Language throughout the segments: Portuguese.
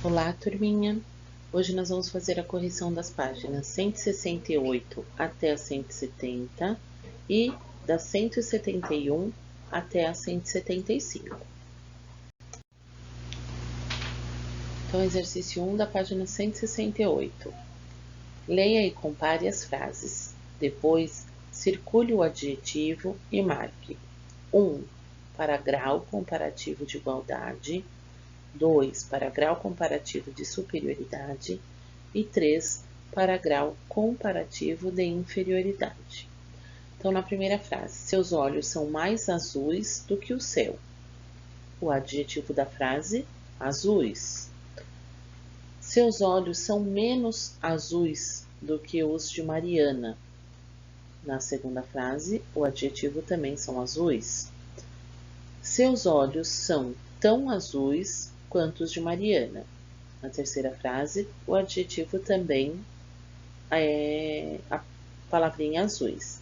Olá, turminha! Hoje nós vamos fazer a correção das páginas 168 até a 170 e da 171 até a 175. Então, exercício 1 da página 168. Leia e compare as frases. Depois, circule o adjetivo e marque 1 para grau comparativo de igualdade, 2 para grau comparativo de superioridade e 3 para grau comparativo de inferioridade. Então, na primeira frase, seus olhos são mais azuis do que o céu. O adjetivo da frase, azuis. Seus olhos são menos azuis do que os de Mariana. Na segunda frase, o adjetivo também são azuis. Seus olhos são tão azuis quanto os de Mariana. Na terceira frase, o adjetivo também é a palavrinha azuis.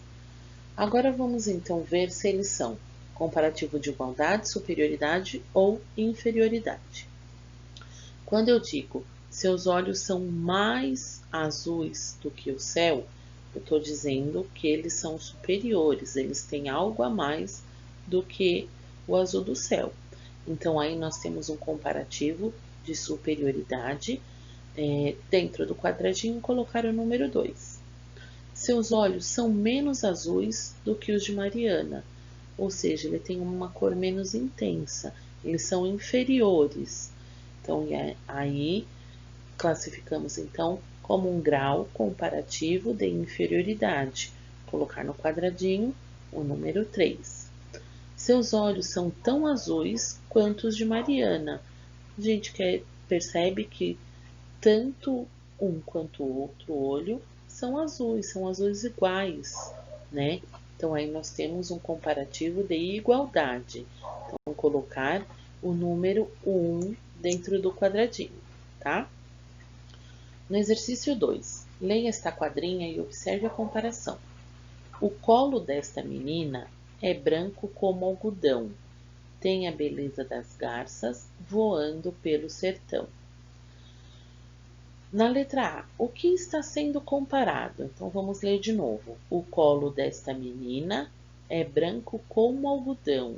Agora vamos então ver se eles são comparativo de igualdade, superioridade ou inferioridade. Quando eu digo seus olhos são mais azuis do que o céu, eu estou dizendo que eles são superiores, eles têm algo a mais do que o azul do céu. Então, aí nós temos um comparativo de superioridade. Dentro do quadradinho, colocar o número 2. Seus olhos são menos azuis do que os de Mariana, ou seja, ele tem uma cor menos intensa, eles são inferiores. Então, aí classificamos então como um grau comparativo de inferioridade. Colocar no quadradinho o número 3. Seus olhos são tão azuis quanto os de Mariana. A gente percebe que tanto um quanto o outro olho são azuis iguais, né? Então, aí nós temos um comparativo de igualdade. Então, vamos colocar o número 1 dentro do quadradinho, tá? No exercício 2, leia esta quadrinha e observe a comparação. O colo desta menina é branco como algodão. Tem a beleza das garças voando pelo sertão. Na letra A, o que está sendo comparado? Então, vamos ler de novo. O colo desta menina é branco como algodão.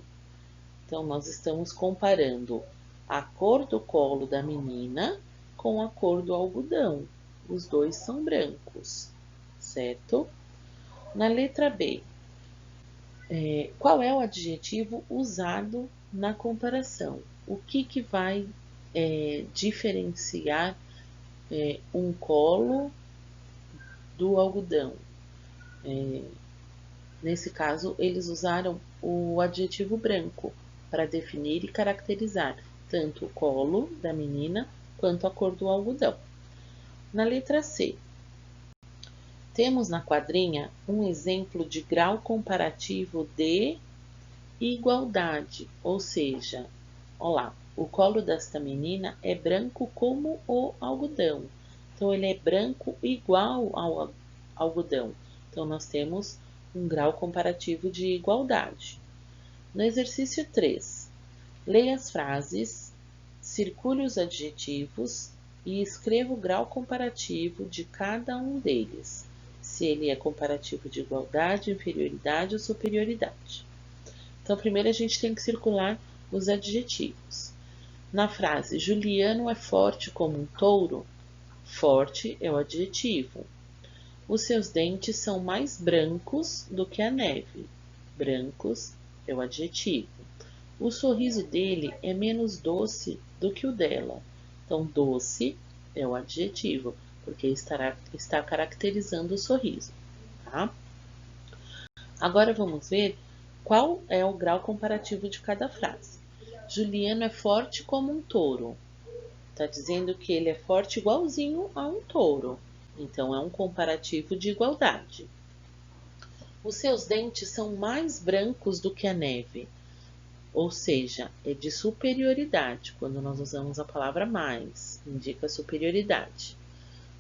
Então, nós estamos comparando a cor do colo da menina com a cor do algodão. Os dois são brancos, certo? Na letra B, qual é o adjetivo usado na comparação? O que vai diferenciar um colo do algodão? Nesse caso, eles usaram o adjetivo branco para definir e caracterizar tanto o colo da menina quanto a cor do algodão. Na letra C, temos na quadrinha um exemplo de grau comparativo de igualdade, ou seja, olha lá, o colo desta menina é branco como o algodão. Então, ele é branco igual ao algodão. Então, nós temos um grau comparativo de igualdade. No exercício 3, leia as frases, circule os adjetivos e escreva o grau comparativo de cada um deles, se ele é comparativo de igualdade, inferioridade ou superioridade. Então, primeiro a gente tem que circular os adjetivos. Na frase, Juliano é forte como um touro, forte é o adjetivo. Os seus dentes são mais brancos do que a neve, brancos é o adjetivo. O sorriso dele é menos doce do que o dela, então doce é o adjetivo, porque está caracterizando o sorriso, tá? Agora vamos ver qual é o grau comparativo de cada frase. Juliano é forte como um touro. Está dizendo que ele é forte igualzinho a um touro. Então, é um comparativo de igualdade. Os seus dentes são mais brancos do que a neve. Ou seja, é de superioridade. Quando nós usamos a palavra mais, indica superioridade.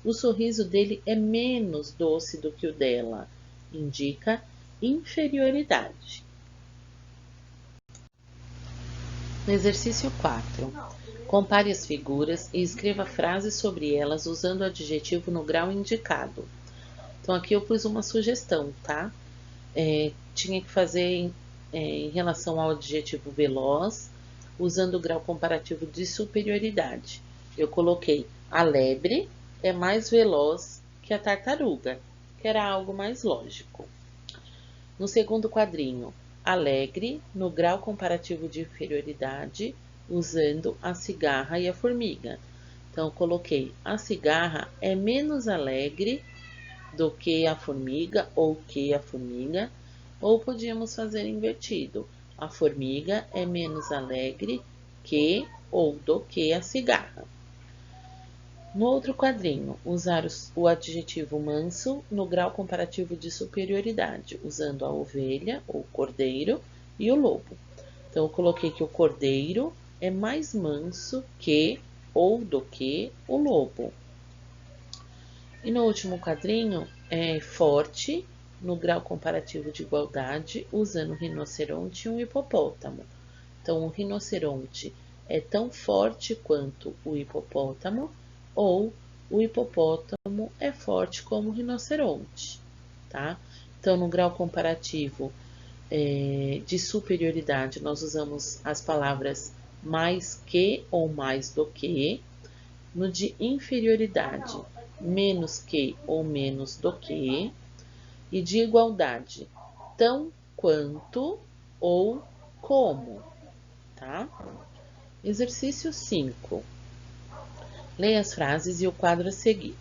O sorriso dele é menos doce do que o dela. Indica inferioridade. No exercício 4, compare as figuras e escreva frases sobre elas usando o adjetivo no grau indicado. Então, aqui eu pus uma sugestão, tá? Tinha que fazer em relação ao adjetivo veloz, usando o grau comparativo de superioridade. Eu coloquei: a lebre é mais veloz que a tartaruga, que era algo mais lógico. No segundo quadrinho, alegre no grau comparativo de inferioridade, usando a cigarra e a formiga. Então, eu coloquei: a cigarra é menos alegre do que a formiga ou que a formiga, ou podíamos fazer invertido: a formiga é menos alegre que ou do que a cigarra. No outro quadrinho, usar o adjetivo manso no grau comparativo de superioridade, usando a ovelha ou cordeiro e o lobo. Então, eu coloquei que o cordeiro é mais manso que ou do que o lobo. E no último quadrinho, é forte no grau comparativo de igualdade, usando o rinoceronte e um hipopótamo. Então, o rinoceronte é tão forte quanto o hipopótamo, ou o hipopótamo é forte como o rinoceronte, tá? Então, no grau comparativo de superioridade, nós usamos as palavras mais que ou mais do que. No de inferioridade, menos que ou menos do que. E de igualdade, tão quanto ou como, tá? Exercício 5. Leia as frases e o quadro a seguir.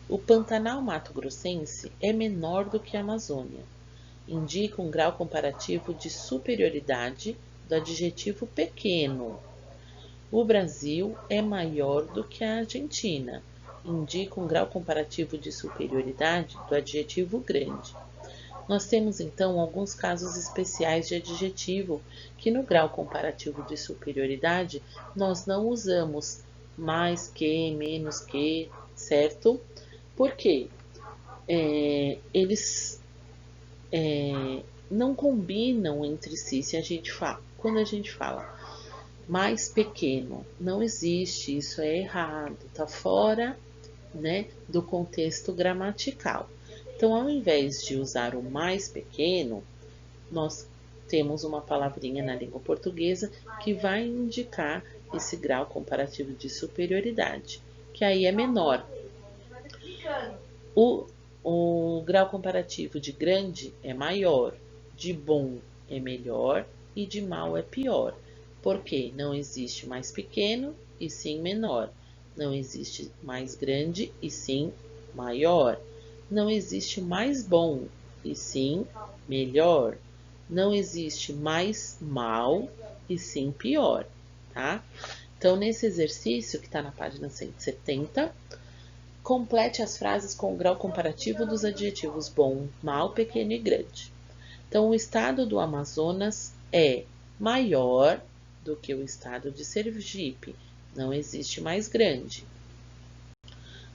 O Pantanal Mato-Grossense é menor do que a Amazônia. Indica um grau comparativo de superioridade do adjetivo pequeno. O Brasil é maior do que a Argentina. Indica um grau comparativo de superioridade do adjetivo grande. Nós temos então alguns casos especiais de adjetivo que no grau comparativo de superioridade nós não usamos mais que, menos que, certo? Por quê? Eles não combinam entre si se a gente fala. Quando a gente fala mais pequeno, não existe, isso é errado, está fora, né, do contexto gramatical. Então, ao invés de usar o mais pequeno, nós temos uma palavrinha na língua portuguesa que vai indicar esse grau comparativo de superioridade, que aí é menor. O grau comparativo de grande é maior, de bom é melhor e de mal é pior. Porque não existe mais pequeno e sim menor. Não existe mais grande e sim maior. Não existe mais bom e sim melhor. Não existe mais mal e sim pior, tá? Então, nesse exercício que está na página 170, complete as frases com o grau comparativo dos adjetivos bom, mal, pequeno e grande. Então, o estado do Amazonas é maior do que o estado de Sergipe, não existe mais grande.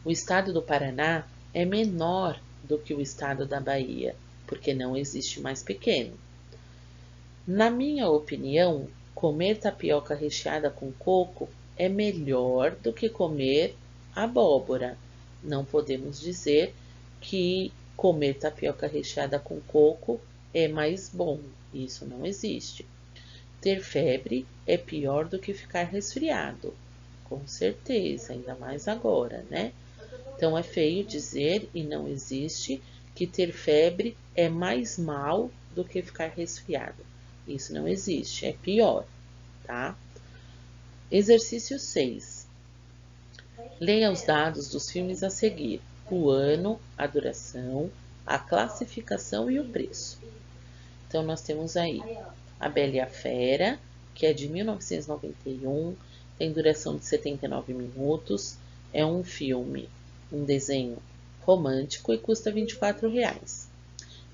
O estado do Paraná é menor do que o estado da Bahia, porque não existe mais pequeno. Na minha opinião, comer tapioca recheada com coco é melhor do que comer abóbora. Não podemos dizer que comer tapioca recheada com coco é mais bom. Isso não existe. Ter febre é pior do que ficar resfriado. Com certeza, ainda mais agora, né? Então é feio dizer, e não existe, que ter febre é mais mal do que ficar resfriado. Isso não existe, é pior, tá? Exercício 6. Leia os dados dos filmes a seguir: o ano, a duração, a classificação e o preço. Então, nós temos aí A Bela e a Fera, que é de 1991, tem duração de 79 minutos, é um filme, um desenho romântico e custa R$ 24.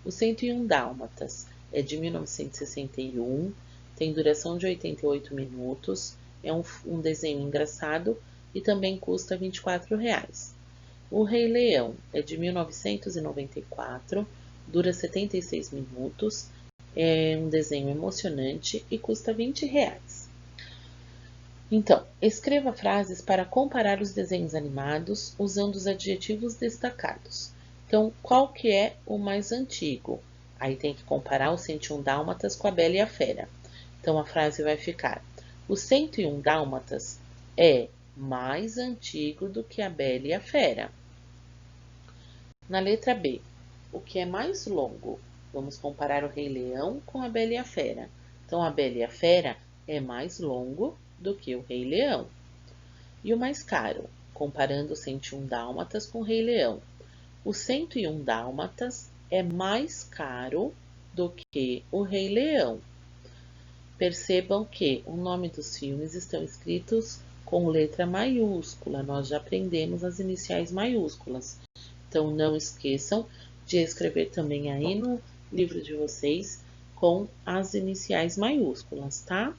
O 101 Dálmatas é de 1961, tem duração de 88 minutos, é um desenho engraçado e também custa R$ 24. O Rei Leão é de 1994, dura 76 minutos, é um desenho emocionante e custa R$ 20. Então, escreva frases para comparar os desenhos animados usando os adjetivos destacados. Então, qual que é o mais antigo? Aí tem que comparar o 101 Dálmatas com a Bela e a Fera. Então, a frase vai ficar: o 101 Dálmatas é mais antigo do que a Bela e a Fera. Na letra B, o que é mais longo? Vamos comparar o Rei Leão com a Bela e a Fera. Então, a Bela e a Fera é mais longo do que o Rei Leão. E o mais caro? Comparando o 101 Dálmatas com o Rei Leão. O 101 Dálmatas é mais caro do que o Rei Leão. Percebam que o nome dos filmes estão escritos com letra maiúscula. Nós já aprendemos as iniciais maiúsculas. Então, não esqueçam de escrever também aí no livro de vocês com as iniciais maiúsculas, tá?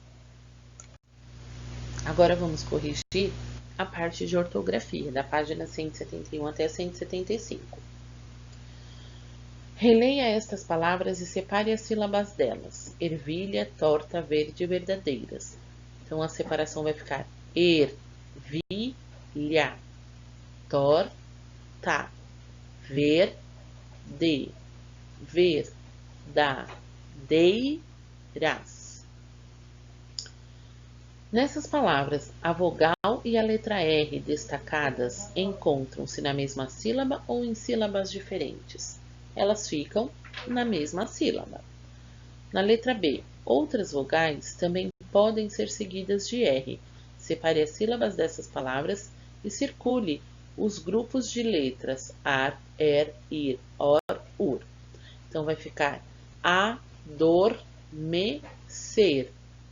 Agora vamos corrigir a parte de ortografia, da página 171 até 175. Releia estas palavras e separe as sílabas delas. Ervilha, torta, verde, verdadeiras. Então, a separação vai ficar ervilha, torta, verde, verdadeiras. Nessas palavras, a vogal e a letra R destacadas encontram-se na mesma sílaba ou em sílabas diferentes? Elas ficam na mesma sílaba. Na letra B, outras vogais também podem ser seguidas de R. Separe as sílabas dessas palavras e circule os grupos de letras ar, er, ir, or, ur. Então, vai ficar adormecer.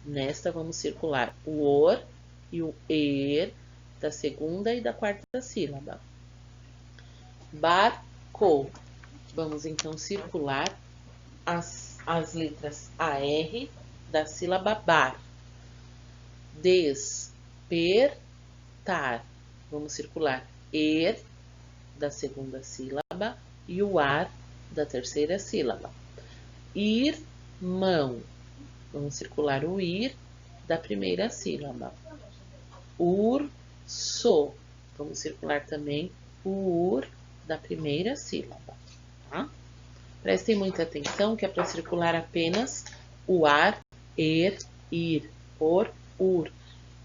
Nesta, vamos circular o or e o er da segunda e da quarta sílaba. Barco. Vamos, então, circular as letras AR da sílaba bar. Despertar. Vamos circular er da segunda sílaba e o ar da terceira sílaba. Irmão. Vamos circular o ir da primeira sílaba. Urso. Vamos circular também o ur da primeira sílaba. Tá? Prestem muita atenção que é para circular apenas o ar, er, ir, or, ur,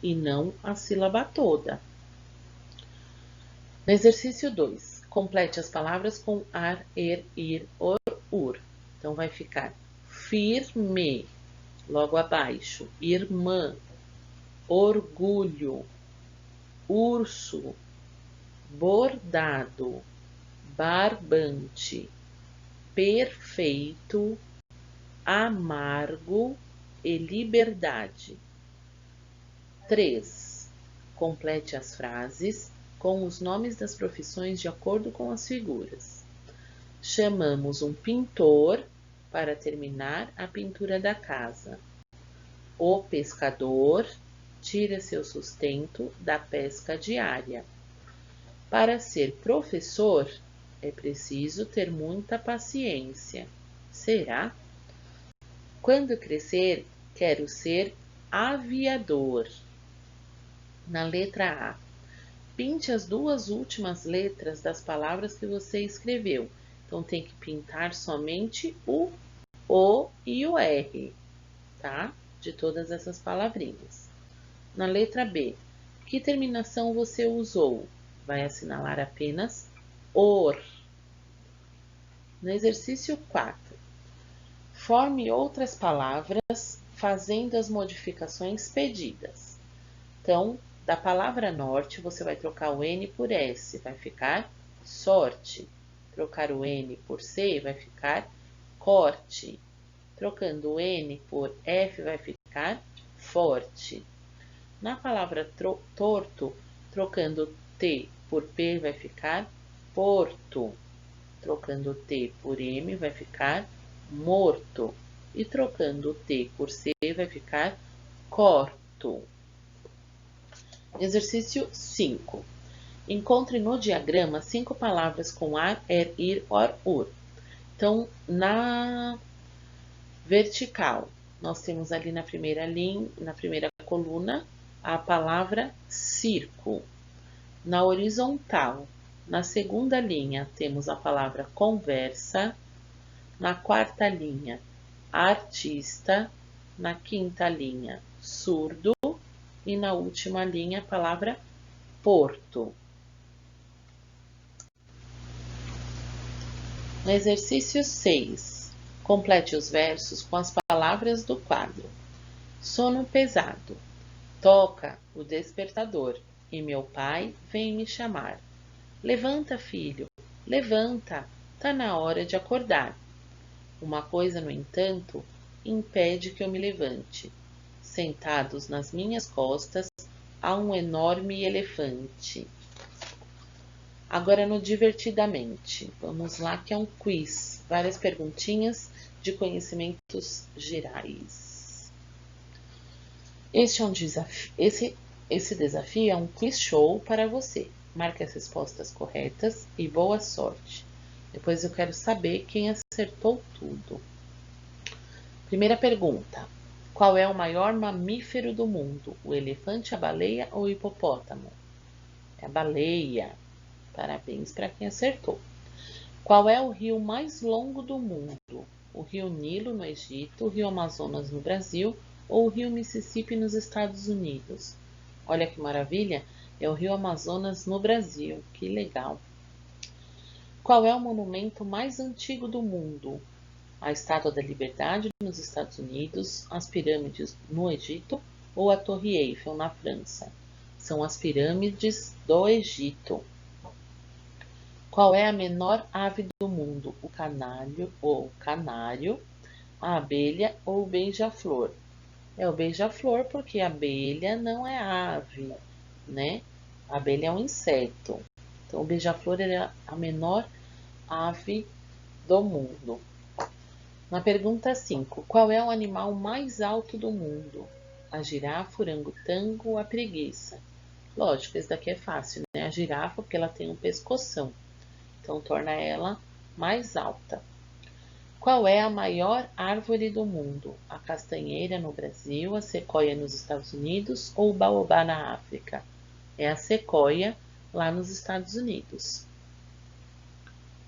e não a sílaba toda. No exercício 2, complete as palavras com ar, er, ir, or, ur. Então, vai ficar firme, logo abaixo, irmã, orgulho, urso, bordado, barbante, perfeito, amargo e liberdade. 3. Complete as frases com os nomes das profissões de acordo com as figuras. Chamamos um pintor para terminar a pintura da casa. O pescador tira seu sustento da pesca diária. Para ser professor, é preciso ter muita paciência. Será? Quando crescer, quero ser aviador. Na letra A, pinte as duas últimas letras das palavras que você escreveu. Então, tem que pintar somente o O e o R, tá? De todas essas palavrinhas. Na letra B, que terminação você usou? Vai assinalar apenas OR. No exercício 4, forme outras palavras fazendo as modificações pedidas. Então, da palavra norte, você vai trocar o N por S, vai ficar sorte. Trocar o N por C, vai ficar corte. Trocando o N por F, vai ficar forte. Na palavra torto, trocando T por P, vai ficar porto. Trocando T por M, vai ficar morto. E trocando T por C, vai ficar corto. Exercício 5. Encontre no diagrama 5 palavras com ar, er, ir, or, ur. Então, na vertical, nós temos ali na primeira linha, na primeira coluna, a palavra circo. Na horizontal, na segunda linha, temos a palavra conversa. Na quarta linha, artista. Na quinta linha, surdo. E na última linha, a palavra porto. No exercício 6, complete os versos com as palavras do quadro. Sono pesado. Toca o despertador e meu pai vem me chamar. Levanta, filho, levanta, tá na hora de acordar. Uma coisa, no entanto, impede que eu me levante. Sentados nas minhas costas há um enorme elefante. Agora no Divertidamente. Vamos lá, que é um quiz. Várias perguntinhas de conhecimentos gerais. Este é um desafio. Esse desafio é um quiz show para você. Marque as respostas corretas e boa sorte. Depois eu quero saber quem acertou tudo. Primeira pergunta. Qual é o maior mamífero do mundo? O elefante, a baleia ou o hipopótamo? É a baleia. Parabéns para quem acertou. Qual é o rio mais longo do mundo? O rio Nilo, no Egito, o rio Amazonas, no Brasil ou o rio Mississippi, nos Estados Unidos? Olha que maravilha! É o rio Amazonas, no Brasil. Que legal! Qual é o monumento mais antigo do mundo? A Estátua da Liberdade, nos Estados Unidos, as pirâmides no Egito ou a Torre Eiffel, na França? São as pirâmides do Egito. Qual é a menor ave do mundo? O canário, a abelha ou o beija-flor? É o beija-flor, porque a abelha não é ave, né? A abelha é um inseto. Então, o beija-flor é a menor ave do mundo. Na pergunta 5, qual é o animal mais alto do mundo? A girafa, o orangotango ou a preguiça? Lógico, esse daqui é fácil, né? A girafa, porque ela tem um pescoção. Então, torna ela mais alta. Qual é a maior árvore do mundo? A castanheira no Brasil, a sequoia nos Estados Unidos ou o baobá na África? É a sequoia lá nos Estados Unidos.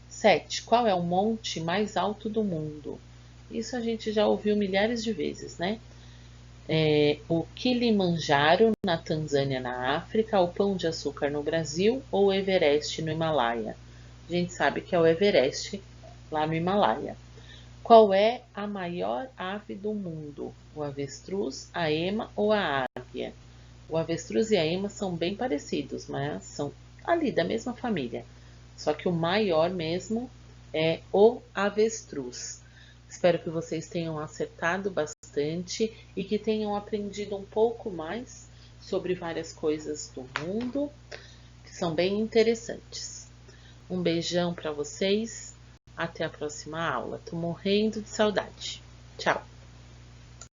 7. Qual é o monte mais alto do mundo? Isso a gente já ouviu milhares de vezes, né? O Kilimanjaro na Tanzânia, na África, o Pão de Açúcar no Brasil ou o Everest no Himalaia? A gente sabe que é o Everest, lá no Himalaia. Qual é a maior ave do mundo? O avestruz, a ema ou a águia? O avestruz e a ema são bem parecidos, mas são ali da mesma família. Só que o maior mesmo é o avestruz. Espero que vocês tenham acertado bastante e que tenham aprendido um pouco mais sobre várias coisas do mundo, que são bem interessantes. Um beijão para vocês. Até a próxima aula. Tô morrendo de saudade. Tchau!